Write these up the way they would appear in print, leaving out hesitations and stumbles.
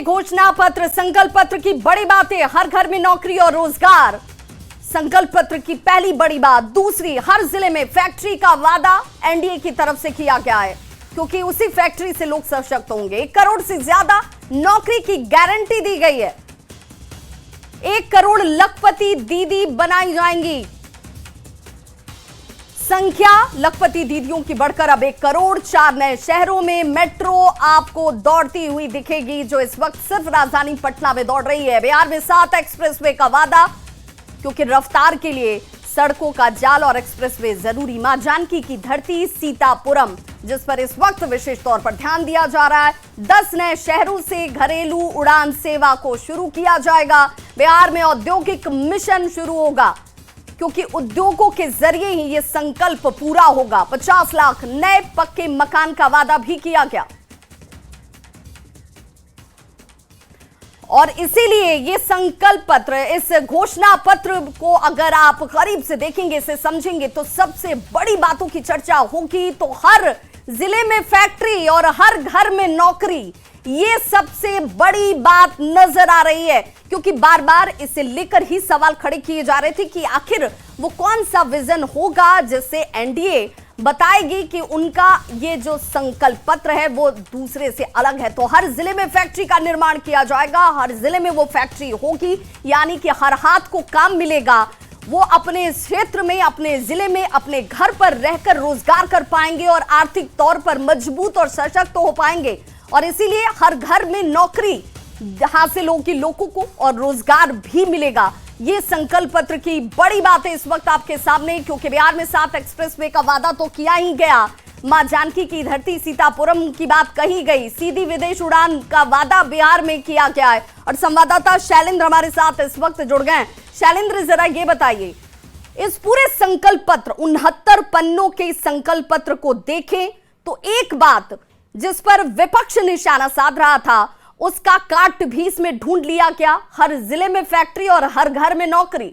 ये घोषणा पत्र, संकल्प पत्र की बड़ी बातें, हर घर में नौकरी और रोजगार। संकल्प पत्र की पहली बड़ी बात। दूसरी, हर जिले में फैक्ट्री का वादा एनडीए की तरफ से किया गया है, क्योंकि उसी फैक्ट्री से लोग सशक्त होंगे। 1 करोड़ से ज्यादा नौकरी की गारंटी दी गई है। 1 करोड़ लखपति दीदी बनाई जाएंगी। संख्या लखपति दीदियों की बढ़कर अब 1 करोड़। 4 नए शहरों में मेट्रो आपको दौड़ती हुई दिखेगी, जो इस वक्त सिर्फ राजधानी पटना में दौड़ रही है। बिहार में 7 एक्सप्रेसवे का वादा, क्योंकि रफ्तार के लिए सड़कों का जाल और एक्सप्रेसवे जरूरी। मां जानकी की धरती सीतापुरम, जिस पर इस वक्त विशेष तौर पर ध्यान दिया जा रहा है। 10 नए शहरों से घरेलू उड़ान सेवा को शुरू किया जाएगा। बिहार में औद्योगिक मिशन शुरू होगा, क्योंकि उद्योगों के जरिए ही यह संकल्प पूरा होगा। 50 लाख नए पक्के मकान का वादा भी किया गया, और इसीलिए ये संकल्प पत्र, इस घोषणा पत्र को अगर आप करीब से देखेंगे, इसे समझेंगे, तो सबसे बड़ी बातों की चर्चा होगी। तो हर जिले में फैक्ट्री और हर घर में नौकरी, ये सबसे बड़ी बात नजर आ रही है, क्योंकि बार बार इसे लेकर ही सवाल खड़े किए जा रहे थे कि आखिर वो कौन सा विजन होगा जिससे एनडीए बताएगी कि उनका ये जो संकल्प पत्र है वो दूसरे से अलग है। तो हर जिले में फैक्ट्री का निर्माण किया जाएगा, हर जिले में वो फैक्ट्री होगी, यानी कि हर हाथ को काम मिलेगा। वो अपने क्षेत्र में, अपने जिले में, अपने घर पर रहकर रोजगार कर पाएंगे और आर्थिक तौर पर मजबूत और सशक्त हो पाएंगे। और इसीलिए हर घर में नौकरी हासिल होगी लोगों को और रोजगार भी मिलेगा। ये संकल्प पत्र की बड़ी बात है इस वक्त आपके सामने, क्योंकि बिहार में 7 एक्सप्रेसवे का वादा तो किया ही गया। मां जानकी की धरती सीतापुरम की बात कही गई। सीधी विदेश उड़ान का वादा बिहार में किया गया है। और संवाददाता शैलेंद्र हमारे साथ इस वक्त जुड़ गए हैं। शैलेंद्र, जरा ये बताइए, इस पूरे संकल्प पत्र, 69 पन्नों के संकल्प पत्र को देखें तो एक बात जिस पर विपक्ष निशाना साध रहा था, उसका काट भी इसमें ढूंढ लिया गया। हर जिले में फैक्ट्री और हर घर में नौकरी।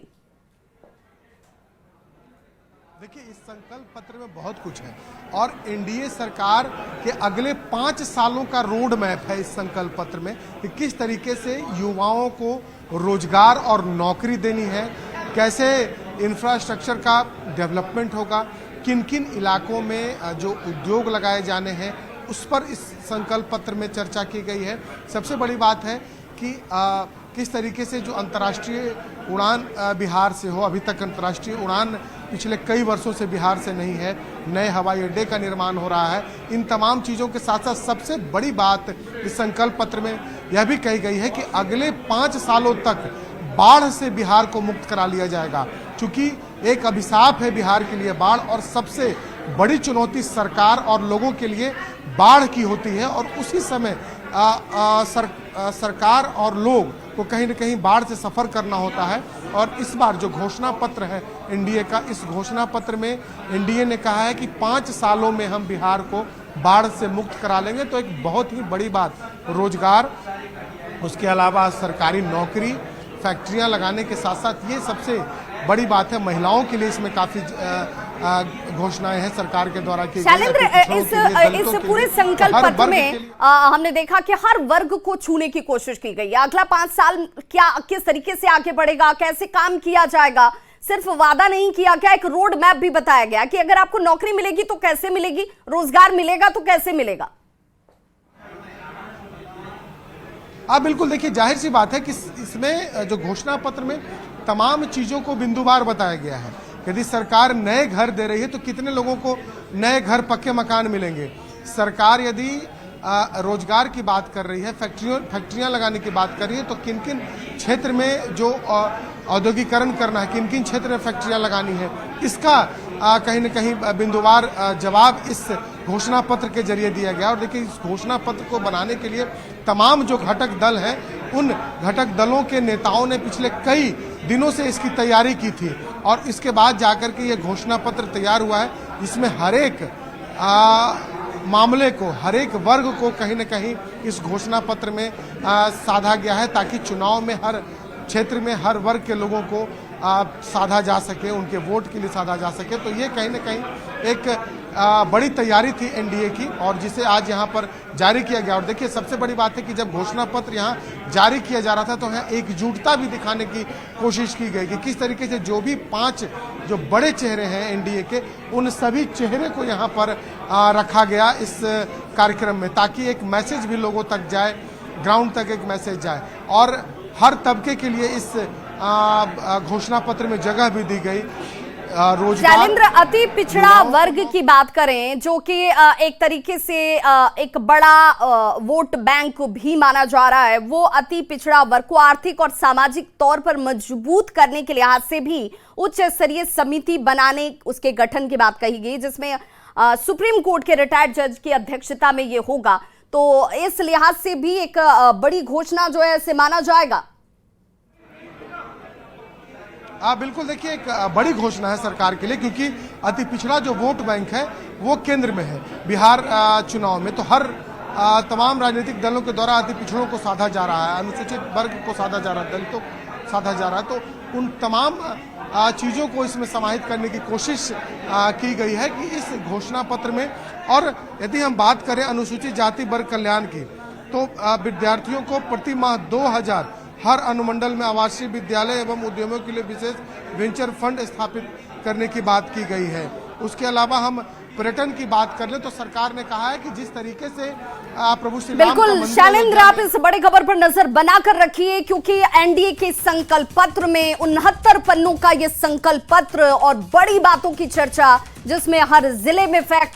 देखिए, इस संकल्प पत्र में बहुत कुछ है और एनडीए सरकार के अगले 5 सालों का रोड मैप है इस संकल्प पत्र में, कि किस तरीके से युवाओं को रोजगार और नौकरी देनी है, कैसे इंफ्रास्ट्रक्चर का डेवलपमेंट होगा, किन किन इलाकों में जो उद्योग लगाए जाने हैं, उस पर इस संकल्प पत्र में चर्चा की गई है। सबसे बड़ी बात है कि किस तरीके से जो अंतर्राष्ट्रीय उड़ान बिहार से हो, अभी तक अंतर्राष्ट्रीय उड़ान पिछले कई वर्षों से बिहार से नहीं है, नए हवाई अड्डे का निर्माण हो रहा है। इन तमाम चीज़ों के साथ साथ सबसे बड़ी बात इस संकल्प पत्र में यह भी कही गई है कि अगले 5 सालों तक बाढ़ से बिहार को मुक्त करा लिया जाएगा, क्योंकि एक अभिशाप है बिहार के लिए बाढ़, और सबसे बड़ी चुनौती सरकार और लोगों के लिए बाढ़ की होती है। और उसी समय सरकार और लोग को कहीं न कहीं बाढ़ से सफ़र करना होता है। और इस बार जो घोषणा पत्र है एनडीए का, इस घोषणा पत्र में एनडीए ने कहा है कि 5 सालों में हम बिहार को बाढ़ से मुक्त करा लेंगे। तो एक बहुत ही बड़ी बात, रोजगार, उसके अलावा सरकारी नौकरी, फैक्ट्रियां लगाने के साथ साथ ये सबसे बड़ी बात है। महिलाओं के लिए इसमें काफ़ी घोषणाएं हैं सरकार के द्वारा की। शैलेंद्र, इस पूरे संकल्प पत्र में हमने देखा कि हर वर्ग को छूने की कोशिश की गई है। अगला 5 साल क्या, किस तरीके से आगे बढ़ेगा, कैसे काम किया जाएगा, सिर्फ वादा नहीं किया गया, एक रोड मैप भी बताया गया कि अगर आपको नौकरी मिलेगी तो कैसे मिलेगी, रोजगार मिलेगा तो कैसे मिलेगा। बिल्कुल, देखिए, जाहिर सी बात है कि इसमें जो घोषणा पत्र में तमाम चीज़ों को बिंदुवार बताया गया है। यदि सरकार नए घर दे रही है तो कितने लोगों को नए घर, पक्के मकान मिलेंगे। सरकार यदि रोजगार की बात कर रही है, फैक्ट्रियां लगाने की बात कर रही है, तो किन किन क्षेत्र में जो औद्योगिकरण करना है, किन किन क्षेत्र में फैक्ट्रियां लगानी है, इसका कहीं न कहीं बिंदुवार जवाब इस घोषणा पत्र के जरिए दिया गया। और देखिए, इस घोषणा पत्र को बनाने के लिए तमाम जो घटक दल हैं, उन घटक दलों के नेताओं ने पिछले कई दिनों से इसकी तैयारी की थी, और इसके बाद जाकर के ये घोषणा पत्र तैयार हुआ है, जिसमें हर एक मामले को, हर एक वर्ग को कहीं न कहीं इस घोषणा पत्र में साधा गया है, ताकि चुनाव में हर क्षेत्र में हर वर्ग के लोगों को साधा जा सके, उनके वोट के लिए साधा जा सके। तो ये कहीं ना कहीं एक बड़ी तैयारी थी एनडीए की, और जिसे आज यहाँ पर जारी किया गया। और देखिए सबसे बड़ी बात है कि जब घोषणा पत्र यहाँ जारी किया जा रहा था तो यहाँ एकजुटता भी दिखाने की कोशिश की गई कि किस तरीके से जो भी 5 जो बड़े चेहरे हैं एनडीए के, उन सभी चेहरे को यहाँ पर रखा गया इस कार्यक्रम में, ताकि एक मैसेज भी लोगों तक जाए, ग्राउंड तक एक मैसेज जाए। और हर तबके के लिए इस घोषणा पत्र में जगह भी दी गई। शैलेंद्र, अति पिछड़ा वर्ग की बात करें, जो कि एक तरीके से एक बड़ा वोट बैंक भी माना जा रहा है, वो अति पिछड़ा वर्ग को आर्थिक और सामाजिक तौर पर मजबूत करने के लिहाज से भी उच्च स्तरीय समिति बनाने, उसके गठन की बात कही गई, जिसमें सुप्रीम कोर्ट के रिटायर्ड जज की अध्यक्षता में ये होगा। तो इस लिहाज से भी एक बड़ी घोषणा जो है इसे माना जाएगा। बिल्कुल, देखिए एक बड़ी घोषणा है सरकार के लिए, क्योंकि अति पिछड़ा जो वोट बैंक है वो केंद्र में है। बिहार चुनाव में तो हर तमाम राजनीतिक दलों के द्वारा अति पिछड़ों को साधा जा रहा है, अनुसूचित वर्ग को साधा जा रहा है, दलितों को साधा जा रहा है। तो उन तमाम चीज़ों को इसमें समाहित करने की कोशिश की गई है कि इस घोषणा पत्र में। और यदि हम बात करें अनुसूचित जाति वर्ग कल्याण की, तो विद्यार्थियों को प्रति माह 2000 हर अनुमंडल में आवासीय विद्यालय एवं उद्यमों के लिए विशेष वेंचर फंड स्थापित करने की बात की गई है। उसके अलावा हम पर्यटन की बात कर लें तो सरकार ने कहा है कि जिस तरीके से प्रभु श्री राम, बिल्कुल शैलेंद्र, आप इस बड़ी खबर पर नजर बनाकर रखिए, क्योंकि एनडीए के संकल्प पत्र में 69 पन्नों का ये संकल्प पत्र और बड़ी बातों की चर्चा, जिसमें हर जिले में फैक्ट्री